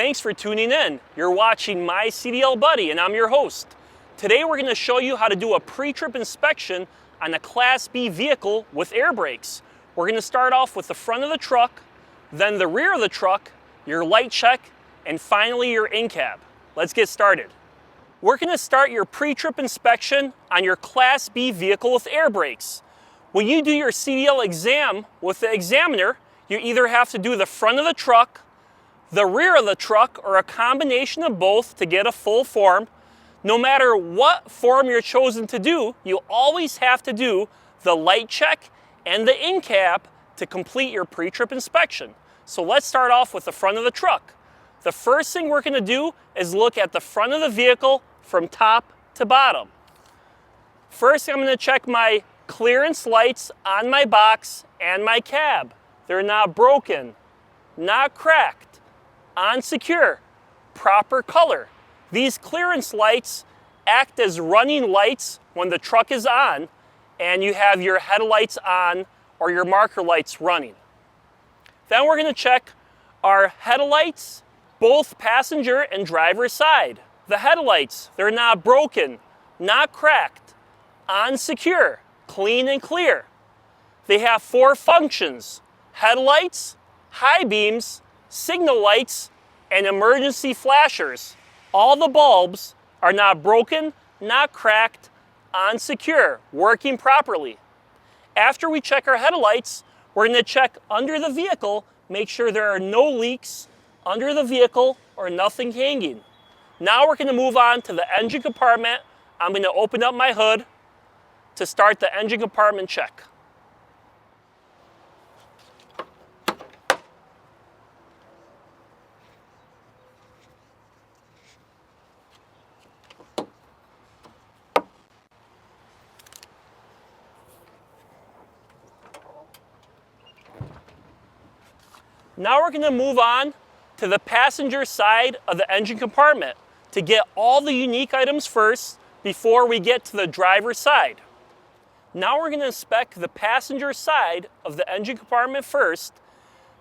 Thanks for tuning in. You're watching My CDL Buddy and I'm your host. Today we're going to show you how to do a pre-trip inspection on a Class B vehicle with air brakes. We're going to start off with the front of the truck, then the rear of the truck, your light check, and finally your in-cab. Let's get started. We're going to start your pre-trip inspection on your Class B vehicle with air brakes. When you do your CDL exam with the examiner, you either have to do the front of the truck, the rear of the truck, or a combination of both to get a full form. No matter what form you're chosen to do, you always have to do the light check and the in-cab to complete your pre-trip inspection. So let's start off with the front of the truck. The first thing we're going to do is look at the front of the vehicle from top to bottom. First, I'm going to check my clearance lights on my box and my cab. They're not broken, not cracked, on secure, proper color. These clearance lights act as running lights when the truck is on and you have your headlights on or your marker lights running. Then we're going to check our headlights, both passenger and driver side. The headlights, they're not broken, not cracked, on secure, clean and clear. They have 4 functions: headlights, high beams, signal lights, and emergency flashers. All the bulbs are not broken, not cracked, on secure, working properly. After we check our headlights, we're going to check under the vehicle, make sure there are no leaks under the vehicle or nothing hanging. Now we're going to move on to the engine compartment. I'm going to open up my hood to start the engine compartment check. Now we're going to move on to the passenger side of the engine compartment to get all the unique items first before we get to the driver's side. Now we're going to inspect the passenger side of the engine compartment first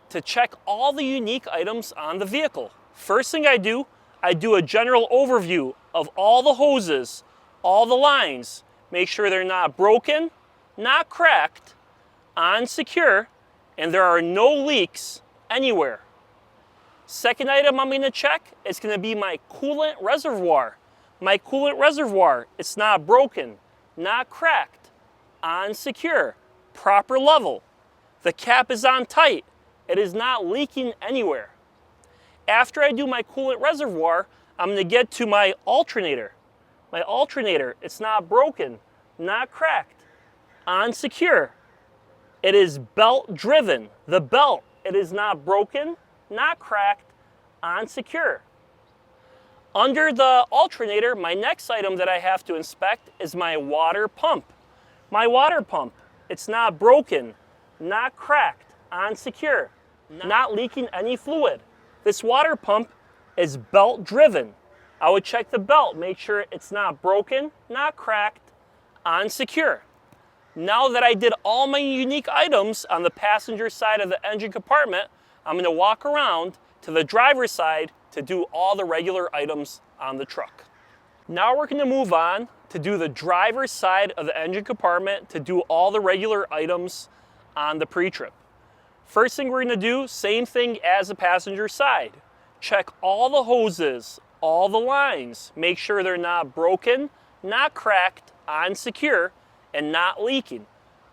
to check all the unique items on the vehicle. First thing I do a general overview of all the hoses, all the lines, make sure they're not broken, not cracked, on secure, and there are no leaks anywhere. Second item I'm going to check is going to be my coolant reservoir. My coolant reservoir, it's not broken, not cracked, on secure, proper level. The cap is on tight. It is not leaking anywhere. After I do my coolant reservoir, I'm going to get to my alternator. My alternator, it's not broken, not cracked, on secure. It is belt driven. The belt, it is not broken, not cracked, on secure. Under the alternator, my next item that I have to inspect is my water pump. My water pump, it's not broken, not cracked, on secure, not leaking any fluid. This water pump is belt driven. I would check the belt, make sure it's not broken, not cracked, on secure. Now that I did all my unique items on the passenger side of the engine compartment, I'm going to walk around to the driver's side to do all the regular items on the truck. Now we're going to move on to do the driver's side of the engine compartment to do all the regular items on the pre-trip. First thing we're going to do, same thing as the passenger side. Check all the hoses, all the lines, make sure they're not broken, not cracked, on secure, and not leaking.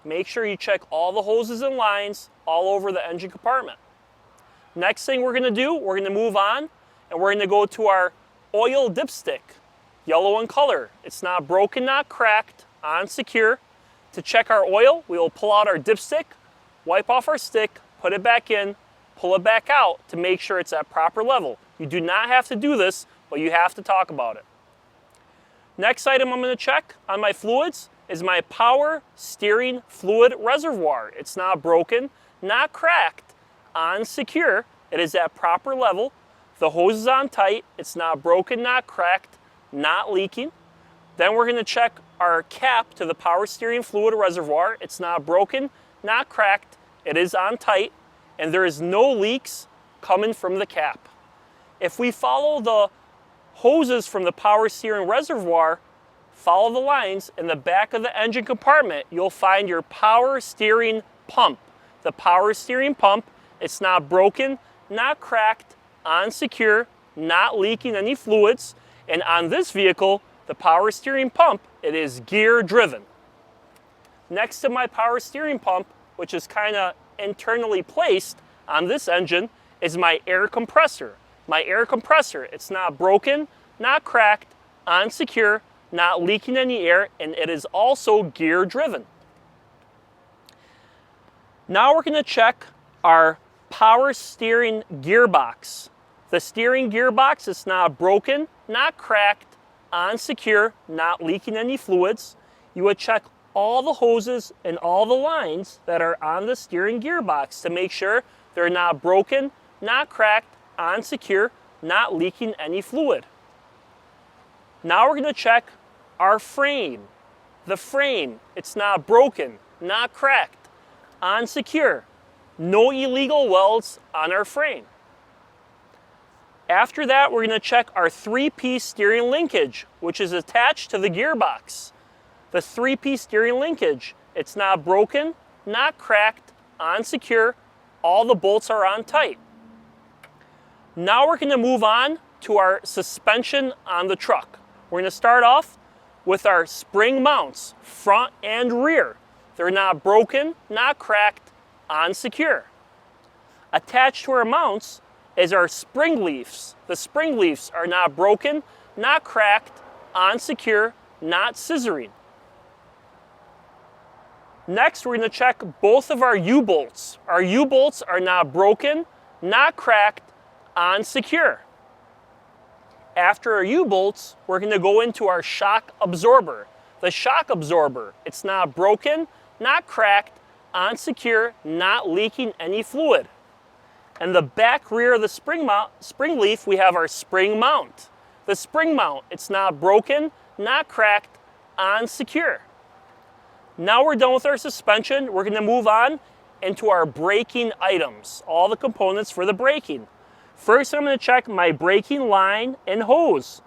Make sure you check all the hoses and lines all over the engine compartment. Next thing we're going to do, we're going to move on and we're going to go to our oil dipstick, yellow in color. It's not broken, not cracked, on secure. To check our oil, we will pull out our dipstick, wipe off our stick, put it back in, pull it back out to make sure it's at proper level. You do not have to do this, but you have to talk about it. Next item I'm going to check on my fluids is my power steering fluid reservoir. It's not broken, not cracked, on secure. It is at proper level. The hose is on tight. It's not broken, not cracked, not leaking. Then we're going to check our cap to the power steering fluid reservoir. It's not broken, not cracked. It is on tight, and there is no leaks coming from the cap. If we follow the hoses from the power steering reservoir, follow the lines in the back of the engine compartment, you'll find your power steering pump. The power steering pump, it's not broken, not cracked, on secure, not leaking any fluids. And on this vehicle, the power steering pump, it is gear driven. Next to my power steering pump, which is kind of internally placed on this engine, is my air compressor. My air compressor, it's not broken, not cracked, on secure, not leaking any air, and it is also gear driven. Now we're going to check our power steering gearbox. The steering gearbox is not broken, not cracked, on secure, not leaking any fluids. You would check all the hoses and all the lines that are on the steering gearbox to make sure they're not broken, not cracked, on secure, not leaking any fluid. Now we're going to check our frame. The frame, it's not broken, not cracked, on secure, no illegal welds on our frame. After that, we're going to check our 3-piece steering linkage, which is attached to the gearbox. The 3-piece steering linkage, it's not broken, not cracked, on secure, all the bolts are on tight. Now we're going to move on to our suspension on the truck. We're going to start off with our spring mounts, front and rear. They're not broken, not cracked, on secure. Attached to our mounts is our spring leafs. The spring leafs are not broken, not cracked, on secure, not scissoring. Next, we're going to check both of our U-bolts. Our U-bolts are not broken, not cracked, on secure. After our U-bolts, we're going to go into our shock absorber. The shock absorber, it's not broken, not cracked, on secure, not leaking any fluid. And the back rear of the spring leaf, we have our spring mount. The spring mount, it's not broken, not cracked, on secure. Now we're done with our suspension. We're going to move on into our braking items, all the components for the braking. First, I'm going to check my braking line and hose.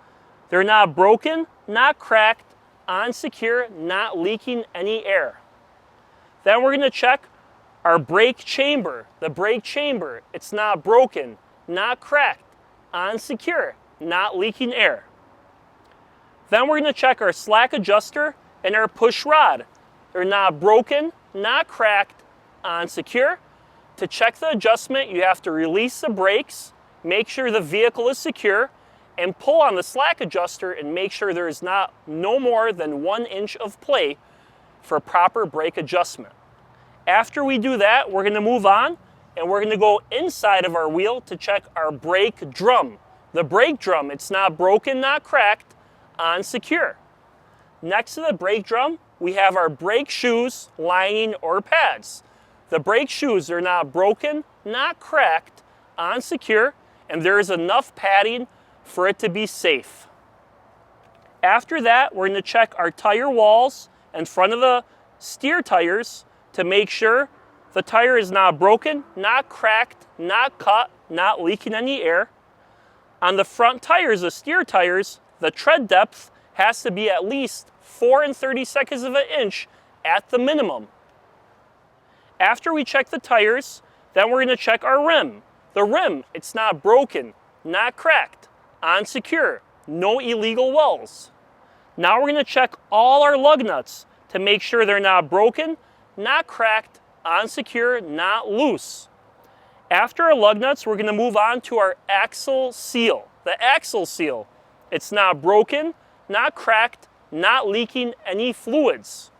They're not broken, not cracked, on secure, not leaking any air. Then we're going to check our brake chamber. The brake chamber, it's not broken, not cracked, on secure, not leaking air. Then we're going to check our slack adjuster and our push rod. They're not broken, not cracked, on secure. To check the adjustment, you have to release the brakes, make sure the vehicle is secure, and pull on the slack adjuster and make sure there is no more than 1 inch of play for proper brake adjustment. After we do that, we're going to move on and we're going to go inside of our wheel to check our brake drum. The brake drum, it's not broken, not cracked, on secure. Next to the brake drum, we have our brake shoes, lining, or pads. The brake shoes are not broken, not cracked, on secure, and there is enough padding for it to be safe. After that, we're going to check our tire walls in front of the steer tires to make sure the tire is not broken, not cracked, not cut, not leaking any air. On the front tires, the steer tires, the tread depth has to be at least 4 3/32 of an inch at the minimum. After we check the tires, then we're going to check our rim. The rim, it's not broken, not cracked, on secure, no illegal wells. Now we're going to check all our lug nuts to make sure they're not broken, not cracked, on secure, not loose. After our lug nuts, we're going to move on to our axle seal. The axle seal, it's not broken, not cracked, not leaking any fluids.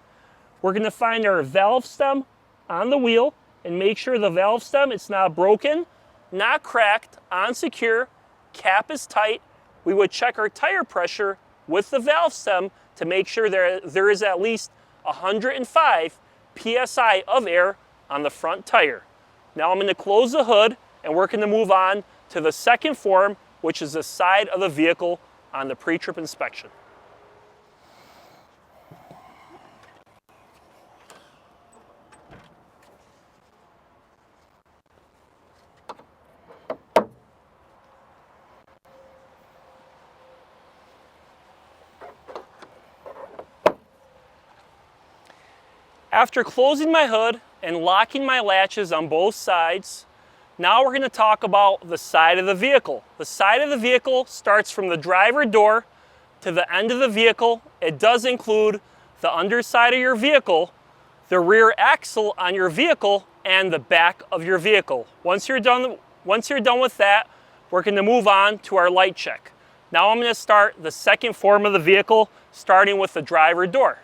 We're going to find our valve stem on the wheel and make sure the valve stem, it's not broken, not cracked, on secure, cap is tight. We would check our tire pressure with the valve stem to make sure there is at least 105 psi of air on the front tire. Now I'm going to close the hood and we're going to move on to the second form, which is the side of the vehicle on the pre-trip inspection. After closing my hood and locking my latches on both sides, now we're going to talk about the side of the vehicle. The side of the vehicle starts from the driver door to the end of the vehicle. It does include the underside of your vehicle, the rear axle on your vehicle, and the back of your vehicle. Once you're done with that, we're going to move on to our light check. Now I'm going to start the second form of the vehicle, starting with the driver door.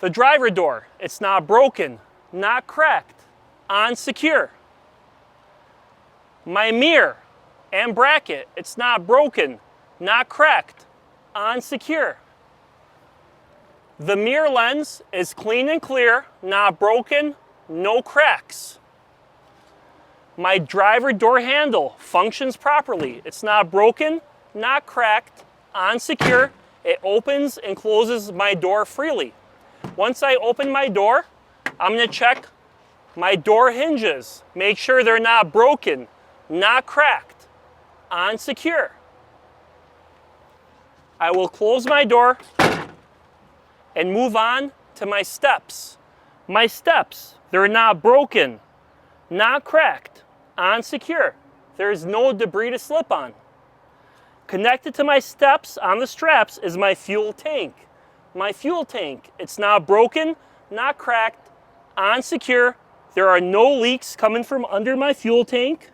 The driver door, it's not broken, not cracked, on secure. My mirror and bracket, it's not broken, not cracked, on secure. The mirror lens is clean and clear, not broken, no cracks. My driver door handle functions properly. It's not broken, not cracked, on secure. It opens and closes my door freely. Once I open my door, I'm going to check my door hinges. Make sure they're not broken, not cracked, on secure. I will close my door and move on to my steps. My steps, they're not broken, not cracked, on secure. There's no debris to slip on. Connected to my steps on the straps is my fuel tank. My fuel tank, it's not broken, not cracked, on secure. There are no leaks coming from under my fuel tank.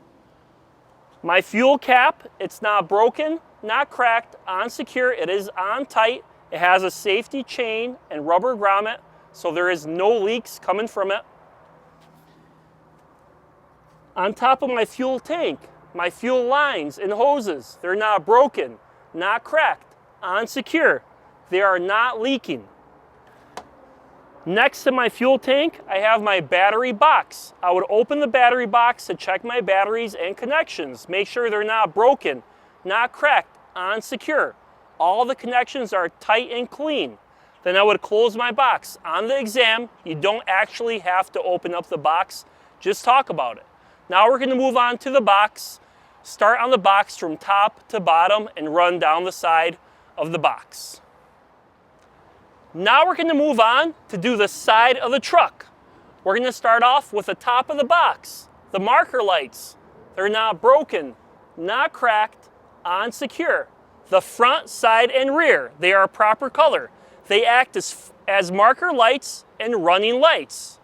My fuel cap, it's not broken, not cracked, on secure. It is on tight. It has a safety chain and rubber grommet, so there is no leaks coming from it. On top of my fuel tank, my fuel lines and hoses, they're not broken, not cracked, on secure. They are not leaking. Next to my fuel tank, I have my battery box. I would open the battery box to check my batteries and connections. Make sure they're not broken, not cracked, on secure. All the connections are tight and clean. Then I would close my box. On the exam, you don't actually have to open up the box, just talk about it. Now we're going to move on to the box. Start on the box from top to bottom and run down the side of the box. Now we're going to move on to do the side of the truck. We're going to start off with the top of the box. The marker lights, they're not broken, not cracked, on secure. The front, side, and rear, they are proper color. They act as marker lights and running lights.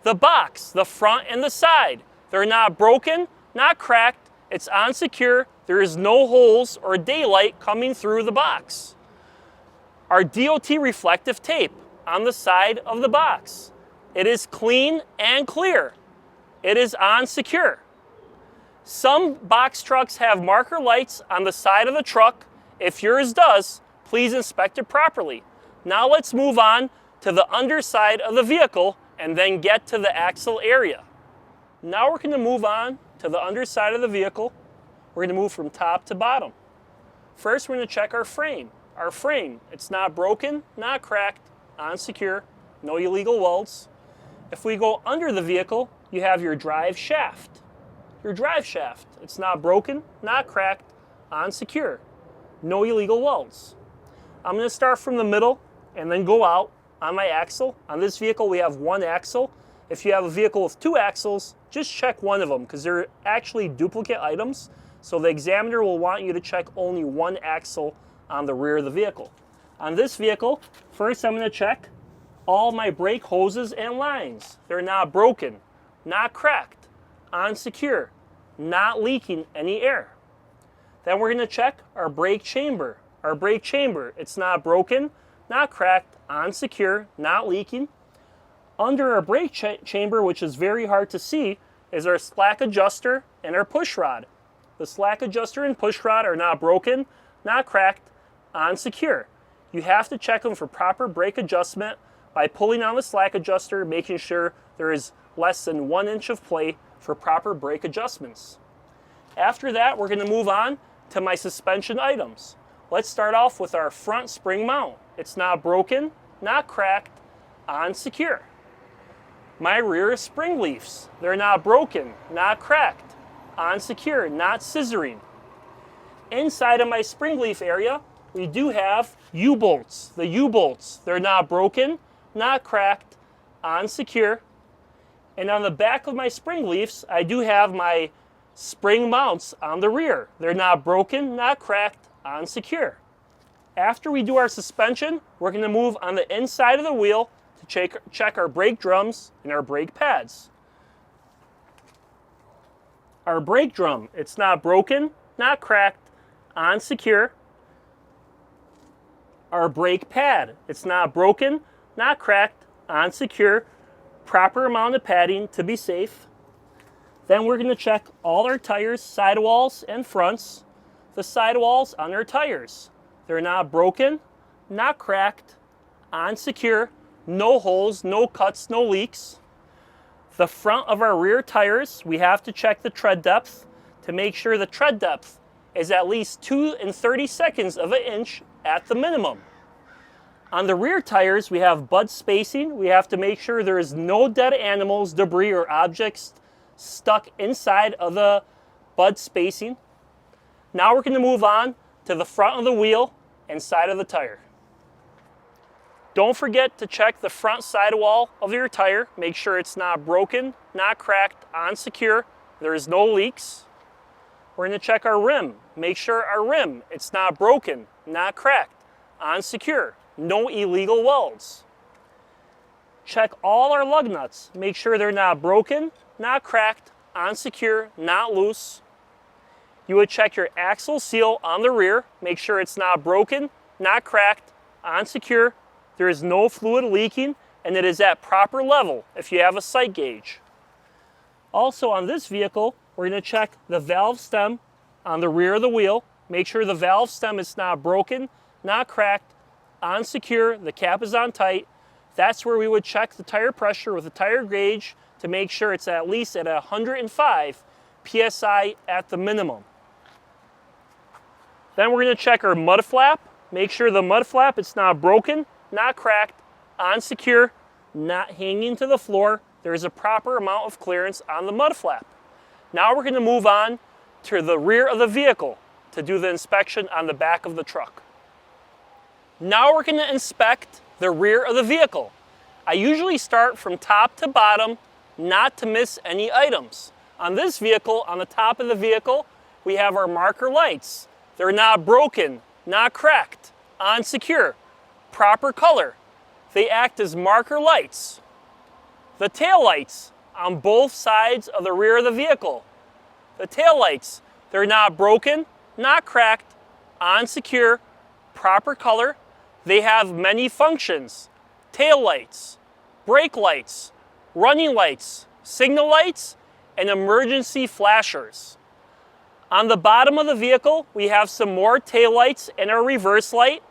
The box, the front and the side, they're not broken, not cracked, it's on secure. There is no holes or daylight coming through the box. Our DOT reflective tape on the side of the box. It is clean and clear. It is on secure. Some box trucks have marker lights on the side of the truck. If yours does, please inspect it properly. Now let's move on to the underside of the vehicle and then get to the axle area. Now we're going to move on to the underside of the vehicle. We're going to move from top to bottom. First, we're going to check our frame. Our frame, it's not broken, not cracked, on secure, no illegal welds. If we go under the vehicle, you have your drive shaft. Your drive shaft, it's not broken, not cracked, on secure, no illegal welds. I'm going to start from the middle and then go out on my axle. On this vehicle, we have one axle. If you have a vehicle with two axles, just check one of them because they're actually duplicate items. So the examiner will want you to check only one axle on the rear of the vehicle. On this vehicle, first I'm going to check all my brake hoses and lines. They're not broken, not cracked, on secure, not leaking any air. Then we're going to check our brake chamber. Our brake chamber, it's not broken, not cracked, on secure, not leaking. Under our brake chamber, which is very hard to see, is our slack adjuster and our push rod. The slack adjuster and push rod are not broken, not cracked, on secure. You have to check them for proper brake adjustment by pulling on the slack adjuster, making sure there is less than 1 inch of play for proper brake adjustments. After that, we're going to move on to my suspension items. Let's start off with our front spring mount. It's not broken, not cracked, on secure. My rear spring leafs, they're not broken, not cracked, on secure, not scissoring. Inside of my spring leaf area, we do have U-bolts. The U-bolts, they're not broken, not cracked, on secure. And on the back of my spring leafs, I do have my spring mounts on the rear. They're not broken, not cracked, on secure. After we do our suspension, we're going to move on the inside of the wheel to check our brake drums and our brake pads. Our brake drum, it's not broken, not cracked, on secure. Our brake pad, it's not broken, not cracked, on secure. Proper amount of padding to be safe. Then we're going to check all our tires, sidewalls and fronts. The sidewalls on our tires, they're not broken, not cracked, on secure, no holes, no cuts, no leaks. The front of our rear tires, we have to check the tread depth to make sure the tread depth is at least 2 3/32 of an inch at the minimum. On the rear tires, we have bud spacing. We have to make sure there is no dead animals, debris, or objects stuck inside of the bud spacing. Now we're going to move on to the front of the wheel and side of the tire. Don't forget to check the front sidewall of your tire. Make sure it's not broken, not cracked, on secure. There is no leaks. We're going to check our rim. Make sure our rim, it's not broken, not cracked, on secure. No illegal welds. Check all our lug nuts. Make sure they're not broken, not cracked, on secure, not loose. You would check your axle seal on the rear. Make sure it's not broken, not cracked, on secure. There is no fluid leaking, and it is at proper level if you have a sight gauge. Also on this vehicle, we're going to check the valve stem on the rear of the wheel. Make sure the valve stem is not broken, not cracked, on secure, the cap is on tight. That's where we would check the tire pressure with a tire gauge to make sure it's at least at 105 PSI at the minimum. Then we're going to check our mud flap. Make sure the mud flap, it's not broken, not cracked, on secure, not hanging to the floor. There is a proper amount of clearance on the mud flap. Now we're going to move on to the rear of the vehicle to do the inspection on the back of the truck. Now we're going to inspect the rear of the vehicle. I usually start from top to bottom, not to miss any items. On this vehicle, on the top of the vehicle, we have our marker lights. They're not broken, not cracked, on secure, proper color. They act as marker lights. The tail lights on both sides of the rear of the vehicle. The tail lights, they're not broken, not cracked, on secure, proper color. They have many functions: tail lights, brake lights, running lights, signal lights, and emergency flashers. On the bottom of the vehicle, we have some more tail lights and our reverse light.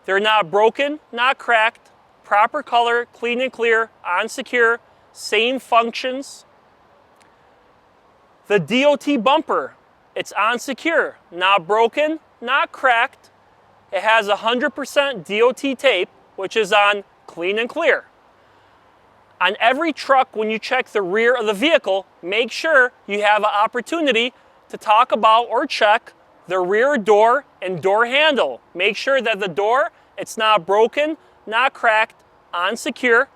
They're not broken, not cracked, proper color, clean and clear, on secure, same functions. The DOT bumper, it's on secure, not broken, not cracked. It has 100% DOT tape, which is on clean and clear. On every truck, when you check the rear of the vehicle, make sure you have an opportunity to talk about or check the rear door and door handle. Make sure that the door, it's not broken, not cracked, on secure.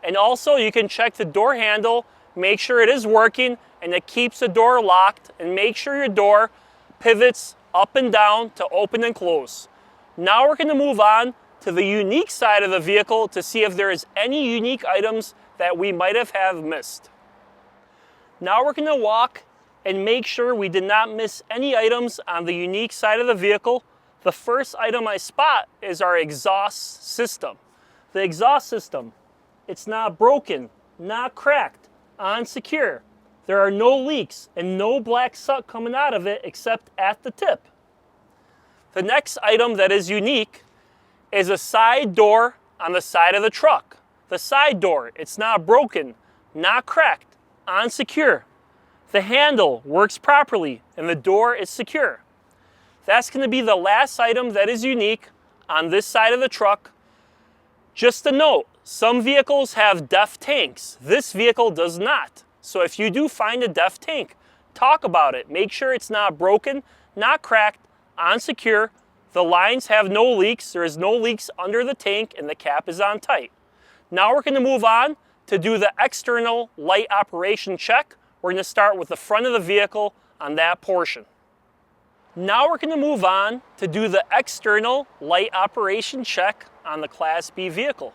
And also you can check the door handle, make sure it is working and it keeps the door locked, and make sure your door pivots up and down to open and close. Now we're going to move on to the unique side of the vehicle to see if there is any unique items that we might have missed. Now we're going to walk and make sure we did not miss any items on the unique side of the vehicle. The first item I spot is our exhaust system. The exhaust system, it's not broken, not cracked, on secure. There are no leaks and no black soot coming out of it except at the tip. The next item that is unique is a side door on the side of the truck. The side door, it's not broken, not cracked, on secure. The handle works properly and the door is secure. That's going to be the last item that is unique on this side of the truck. Just a note, some vehicles have DEF tanks. This vehicle does not. So if you do find a DEF tank, talk about it. Make sure it's not broken, not cracked, on secure. The lines have no leaks. There is no leaks under the tank and the cap is on tight. Now we're going to move on to do the external light operation check. We're going to start with the front of the vehicle on that portion. Now we're going to move on to do the external light operation check on the Class B vehicle.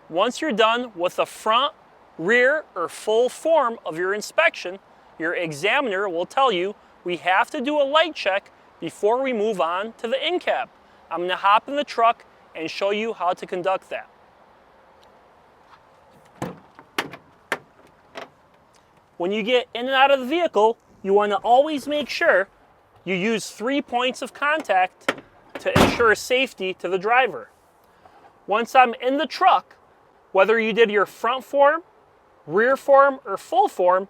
Once you're done with the front, rear, or full form of your inspection, your examiner will tell you we have to do a light check before we move on to the in-cab. I'm going to hop in the truck and show you how to conduct that. When you get in and out of the vehicle, you want to always make sure you use 3 points of contact to ensure safety to the driver. Once I'm in the truck, whether you did your front form, rear form, or full form,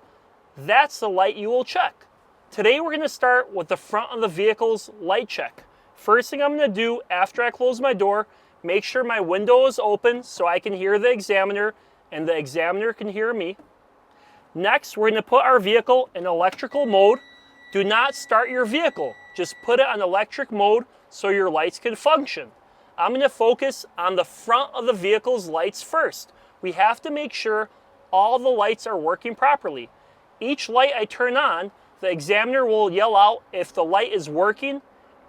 that's the light you will check. Today we're going to start with the front of the vehicle's light check. First thing I'm going to do after I close my door, make sure my window is open so I can hear the examiner and the examiner can hear me. Next, we're going to put our vehicle in electrical mode. Do not start your vehicle. Just put it on electric mode so your lights can function. I'm going to focus on the front of the vehicle's lights first. We have to make sure all the lights are working properly. Each light I turn on, the examiner will yell out if the light is working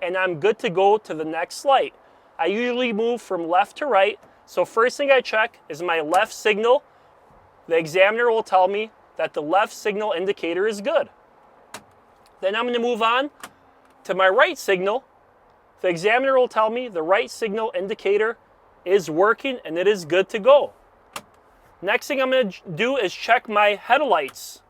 and I'm good to go to the next light. I usually move from left to right, so first thing I check is my left signal. The examiner will tell me that the left signal indicator is good. Then I'm going to move on to my right signal. The examiner will tell me the right signal indicator is working and it is good to go. Next thing I'm going to do is check my headlights.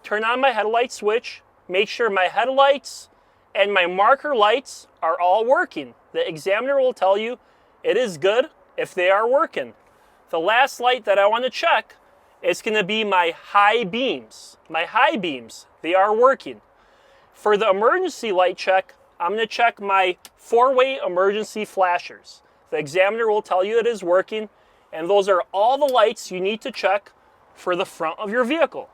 Turn on my headlight switch, make sure my headlights and my marker lights are all working. The examiner will tell you it is good if they are working. The last light that I want to check is going to be my high beams. My high beams, they are working. For the emergency light check, I'm going to check my 4-way emergency flashers. The examiner will tell you it is working, and those are all the lights you need to check for the front of your vehicle.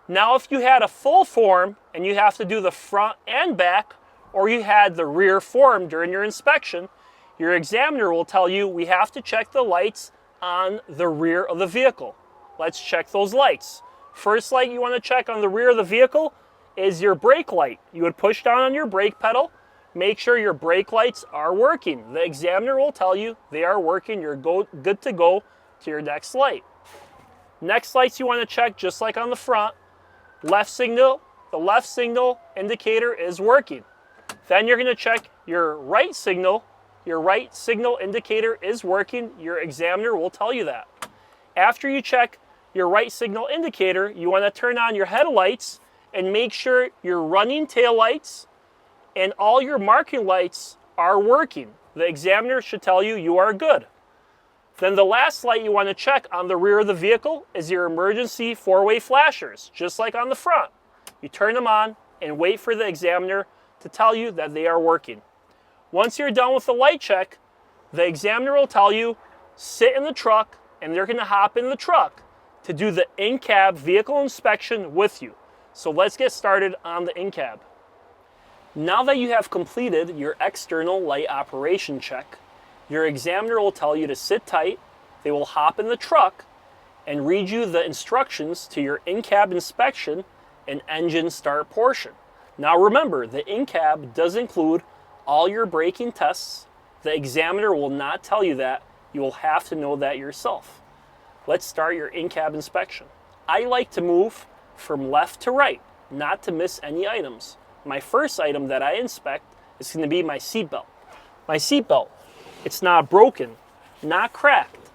Now, if you had a full form and you have to do the front and back, or you had the rear form during your inspection, your examiner will tell you we have to check the lights on the rear of the vehicle. Let's check those lights. First light you want to check on the rear of the vehicle is your brake light. You would push down on your brake pedal, make sure your brake lights are working. The examiner will tell you they are working, you're good to go to your next light. Next lights you want to check, just like on the front, left signal. The left signal indicator is working. Then you're going to check your right signal. Your right signal indicator is working. Your examiner will tell you that. After you check your right signal indicator, you want to turn on your headlights and make sure your running tail lights and all your marking lights are working. The examiner should tell you you are good. Then the last light you want to check on the rear of the vehicle is your emergency 4-way flashers, just like on the front. You turn them on and wait for the examiner to tell you that they are working. Once you're done with the light check, the examiner will tell you, sit in the truck, and they're going to hop in the truck to do the in-cab vehicle inspection with you. So let's get started on the in-cab. Now that you have completed your external light operation check, your examiner will tell you to sit tight. They will hop in the truck and read you the instructions to your in-cab inspection and engine start portion. Now remember, the in-cab does include all your braking tests. The examiner will not tell you that. You will have to know that yourself. Let's start your in-cab inspection. I like to move from left to right, not to miss any items. My first item that I inspect is going to be my seatbelt. My seatbelt, it's not broken, not cracked,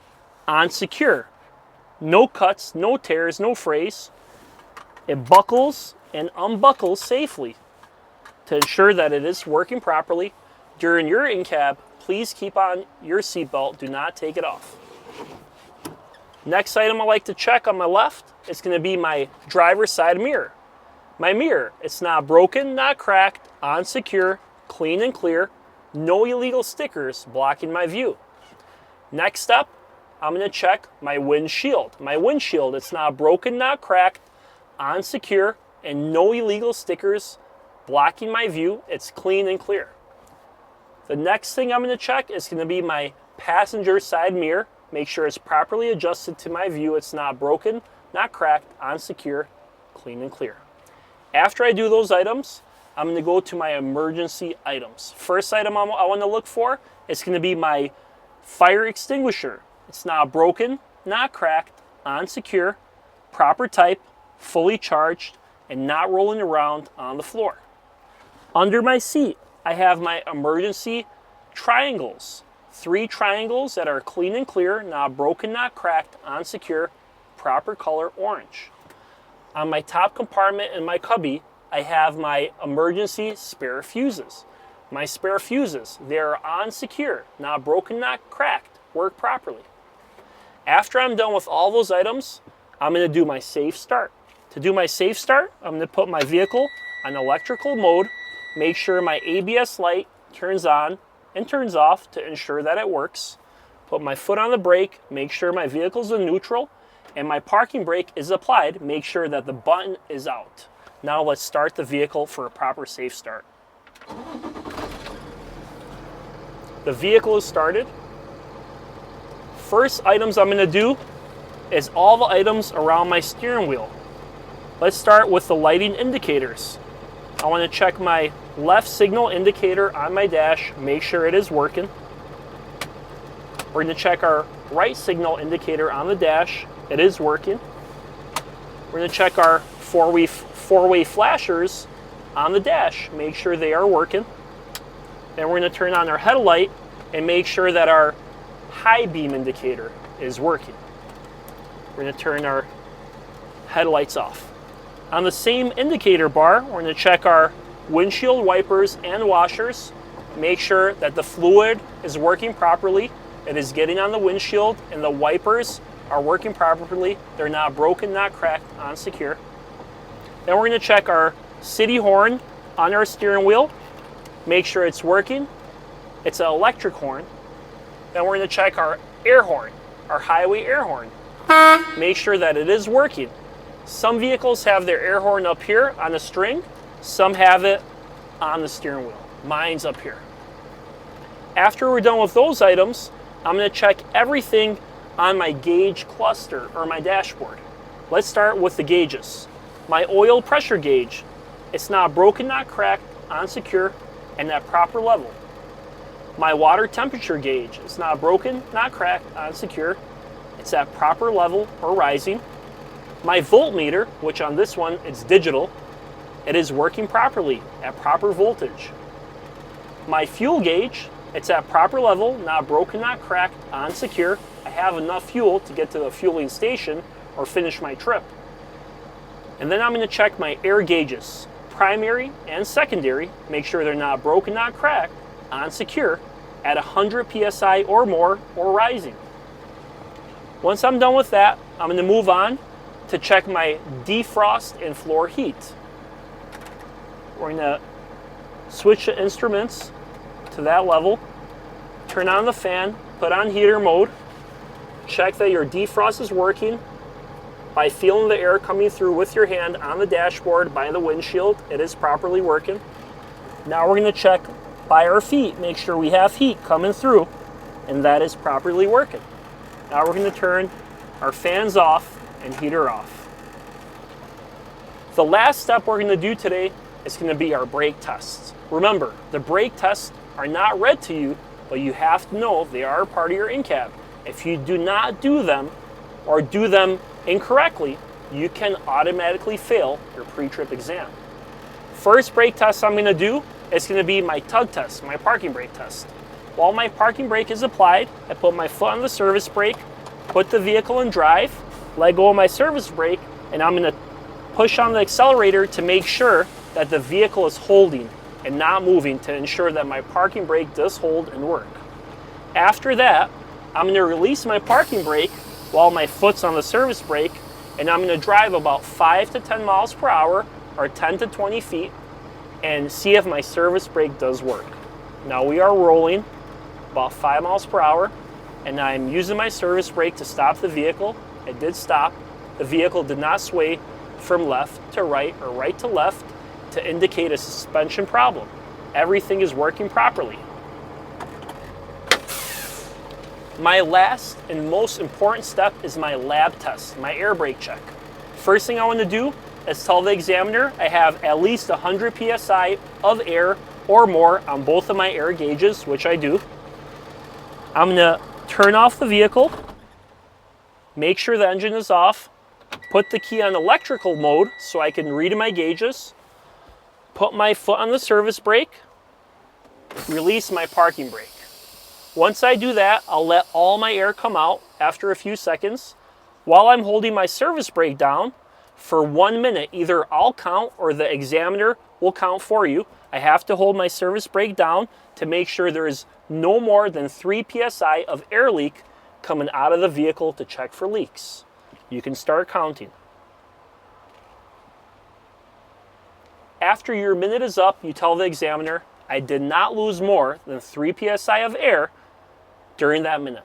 on secure. No cuts, no tears, no frays. It buckles and unbuckles safely to ensure that it is working properly. During your in-cab, please keep on your seatbelt. Do not take it off. Next item I like to check on my left is going to be my driver's side mirror. My mirror, it's not broken, not cracked, on secure, clean and clear, no illegal stickers blocking my view. Next up, I'm going to check my windshield. My windshield, it's not broken, not cracked, on secure, and no illegal stickers blocking my view. It's clean and clear. The next thing I'm going to check is going to be my passenger side mirror. make sure it's properly adjusted to my view. It's not broken, not cracked, on secure, clean and clear. After I do those items, I'm going to go to my emergency items. First item I want to look for is going to be my fire extinguisher. It's not broken, not cracked, on secure, proper type, fully charged, and not rolling around on the floor. Under my seat, I have my emergency triangles. 3 triangles that are clean and clear, not broken, not cracked, on secure, proper color orange. On my top compartment in my cubby, I have my emergency spare fuses. My spare fuses, they're on secure, not broken, not cracked, work properly. After I'm done with all those items, I'm going to do my safe start. To do my safe start, I'm going to put my vehicle on electrical mode, make sure my ABS light turns on and turns off to ensure that it works. Put my foot on the brake, make sure my vehicle's in neutral, and my parking brake is applied, make sure that the button is out. Now let's start the vehicle for a proper safe start. The vehicle is started. First items I'm going to do is all the items around my steering wheel. Let's start with the lighting indicators. I want to check my left signal indicator on my dash, make sure it is working. We're going to check our right signal indicator on the dash. It is working. We're going to check our four-way flashers on the dash, make sure they are working. Then we're going to turn on our headlight and make sure that our high beam indicator is working. We're going to turn our headlights off. On the same indicator bar, we're going to check our windshield wipers and washers, make sure that the fluid is working properly, it is getting on the windshield, and the wipers are working properly. They're not broken, not cracked, on secure. Then we're going to check our city horn on our steering wheel, make sure it's working. It's an electric horn. Then we're going to check our air horn, our highway air horn. Make sure that it is working. Some vehicles have their air horn up here on a string. Some have it on the steering wheel. Mine's up here. After we're done with those items, I'm going to check everything on my gauge cluster or my dashboard. Let's start with the gauges. My oil pressure gauge, it's not broken, not cracked, on secure, and at proper level. My water temperature gauge, it's not broken, not cracked, on secure, it's at proper level or rising. My voltmeter, which on this one it's digital, it is working properly at proper voltage. My fuel gauge, it's at proper level, not broken, not cracked, on secure. I have enough fuel to get to the fueling station or finish my trip. And then I'm going to check my air gauges, primary and secondary, make sure they're not broken, not cracked, on secure, at 100 psi or more or rising. Once I'm done with that, I'm going to move on to check my defrost and floor heat. We're going to switch the instruments to that level, turn on the fan, put on heater mode, check that your defrost is working by feeling the air coming through with your hand on the dashboard by the windshield. It is properly working. Now we're going to check by our feet, make sure we have heat coming through, and that is properly working. Now we're going to turn our fans off and heater off. The last step we're going to do today is going to be our brake tests. Remember, the brake tests are not read to you, but you have to know they are a part of your in-cab. If you do not do them or do them incorrectly, you can automatically fail your pre-trip exam. First brake test I'm going to do is going to be my tug test, my parking brake test. While my parking brake is applied, I put my foot on the service brake, put the vehicle in drive, let go of my service brake, and I'm going to push on the accelerator to make sure that the vehicle is holding and not moving to ensure that my parking brake does hold and work. After that, I'm going to release my parking brake while my foot's on the service brake, and I'm going to drive about 5 to 10 miles per hour or 10 to 20 feet and see if my service brake does work. Now we are rolling about 5 miles per hour, and I'm using my service brake to stop the vehicle. It did stop. The vehicle did not sway from left to right or right to left to indicate a suspension problem. Everything is working properly. My last and most important step is my lab test, my air brake check. First thing I want to do is tell the examiner I have at least 100 psi of air or more on both of my air gauges, which I do. I'm going to turn off the vehicle, make sure the engine is off, put the key on electrical mode so I can read my gauges, put my foot on the service brake, release my parking brake. Once I do that, I'll let all my air come out after a few seconds. While I'm holding my service brake down for 1 minute, either I'll count or the examiner will count for you. I have to hold my service brake down to make sure there is no more than 3 psi of air leak coming out of the vehicle to check for leaks. You can start counting. After your minute is up, you tell the examiner, I did not lose more than 3 psi of air during that minute.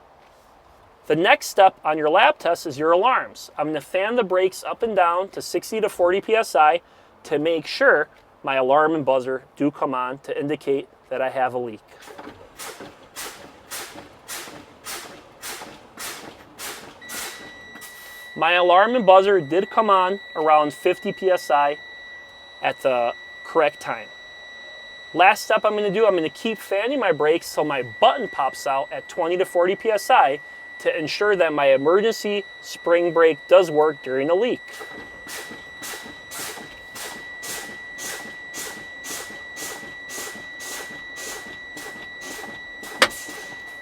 The next step on your lab test is your alarms. I'm going to fan the brakes up and down to 60 to 40 psi to make sure my alarm and buzzer do come on to indicate that I have a leak. My alarm and buzzer did come on around 50 psi at the correct time. Last step I'm going to do, I'm going to keep fanning my brakes till my button pops out at 20 to 40 psi to ensure that my emergency spring brake does work during a leak.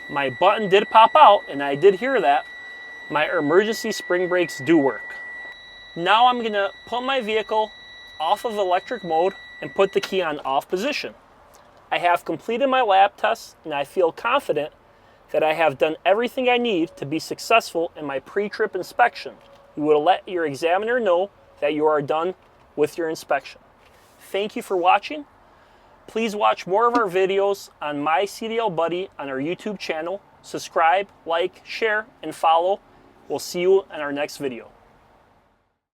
My button did pop out, and I did hear that. My emergency spring brakes do work. Now I'm going to put my vehicle off of electric mode and put the key on off position. I have completed my lab test, and I feel confident that I have done everything I need to be successful in my pre-trip inspection. You will let your examiner know that you are done with your inspection. Thank you for watching. Please watch more of our videos on MyCDL Buddy on our YouTube channel. Subscribe, like, share, and follow. We'll see you in our next video.